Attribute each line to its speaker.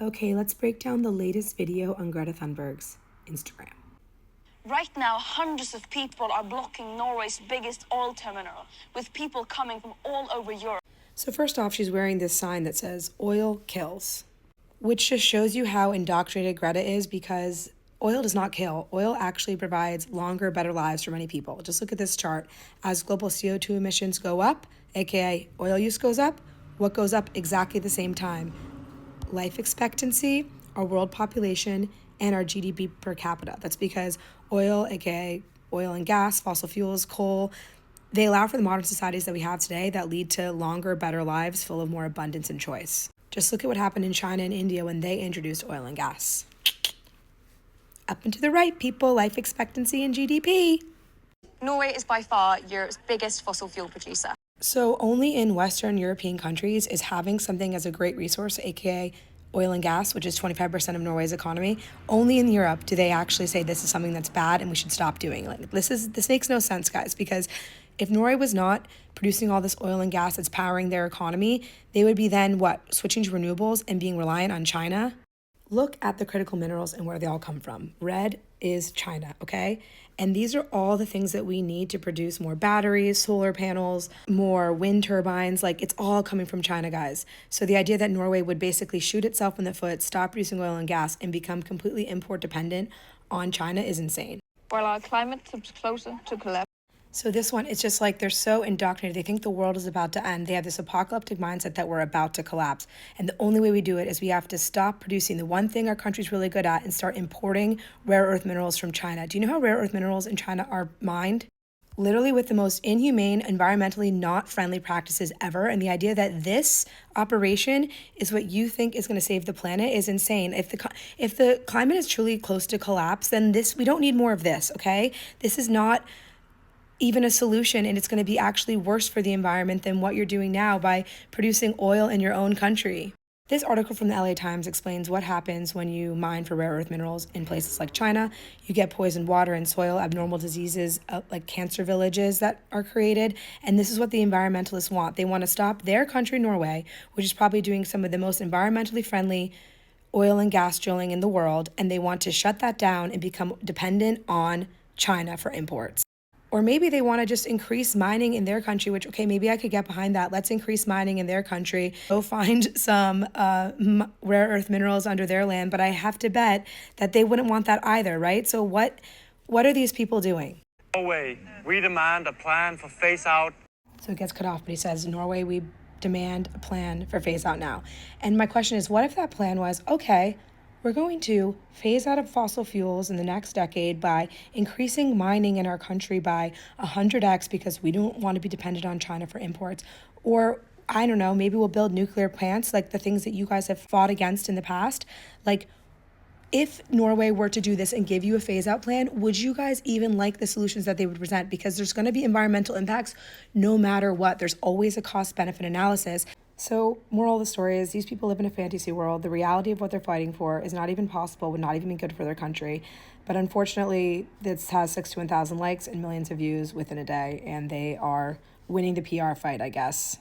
Speaker 1: Okay, let's break down the latest video on Greta Thunberg's Instagram.
Speaker 2: Right now, hundreds of people are blocking Norway's biggest oil terminal, with people coming from all over Europe.
Speaker 1: So first off, she's wearing this sign that says, "Oil kills," which just shows you how indoctrinated Greta is, because oil does not kill. Oil actually provides longer, better lives for many people. Just look at this chart. As global CO2 emissions go up, aka oil use goes up, what goes up exactly at the same time? Life expectancy, our world population, and our GDP per capita. That's because oil, aka oil and gas, fossil fuels, coal, they allow for the modern societies that we have today that lead to longer, better lives full of more abundance and choice. Just look at what happened in China and India when they introduced oil and gas. Up and to the right, people, life expectancy and GDP.
Speaker 2: Norway is by far Europe's biggest fossil fuel producer.
Speaker 1: So only in Western European countries is having something as a great resource, aka oil and gas, which is 25% of Norway's economy. Only in Europe do they actually say this is something that's bad and we should stop doing it. This makes no sense, guys, because if Norway was not producing all this oil and gas that's powering their economy, they would be then switching to renewables and being reliant on China. Look at the critical minerals and where they all come from. Red is China, okay? And these are all the things that we need to produce more batteries, solar panels, more wind turbines. It's all coming from China, guys. So the idea that Norway would basically shoot itself in the foot, stop producing oil and gas, and become completely import dependent on China is insane.
Speaker 2: While our climate tips closer to collapse.
Speaker 1: So this one, it's just they're so indoctrinated. They think the world is about to end. They have this apocalyptic mindset that we're about to collapse. And the only way we do it is we have to stop producing the one thing our country's really good at and start importing rare earth minerals from China. Do you know how rare earth minerals in China are mined? Literally with the most inhumane, environmentally not friendly practices ever. And the idea that this operation is what you think is going to save the planet is insane. If the climate is truly close to collapse, then we don't need more of this, okay? This is not even a solution, and it's going to be actually worse for the environment than what you're doing now by producing oil in your own country. This article from the LA Times explains what happens when you mine for rare earth minerals in places like China. You get poisoned water and soil, abnormal diseases like cancer villages that are created, and this is what the environmentalists want. They want to stop their country, Norway, which is probably doing some of the most environmentally friendly oil and gas drilling in the world, and they want to shut that down and become dependent on China for imports. Or maybe they want to just increase mining in their country, which, okay, maybe I could get behind that. Let's increase mining in their country. Go find some rare earth minerals under their land. But I have to bet that they wouldn't want that either, right? So what are these people doing?
Speaker 3: Norway, we demand a plan for phase out.
Speaker 1: So it gets cut off, but he says, Norway, we demand a plan for phase out now. And my question is, what if that plan was, okay, we're going to phase out of fossil fuels in the next decade by increasing mining in our country by 100x because we don't want to be dependent on China for imports. Or, I don't know, maybe we'll build nuclear plants like the things that you guys have fought against in the past. If Norway were to do this and give you a phase out plan, would you guys even like the solutions that they would present? Because there's going to be environmental impacts no matter what. There's always a cost benefit analysis. So moral of the story is these people live in a fantasy world. The reality of what they're fighting for is not even possible, would not even be good for their country. But unfortunately, this has 61,000 likes and millions of views within a day, and they are winning the PR fight, I guess.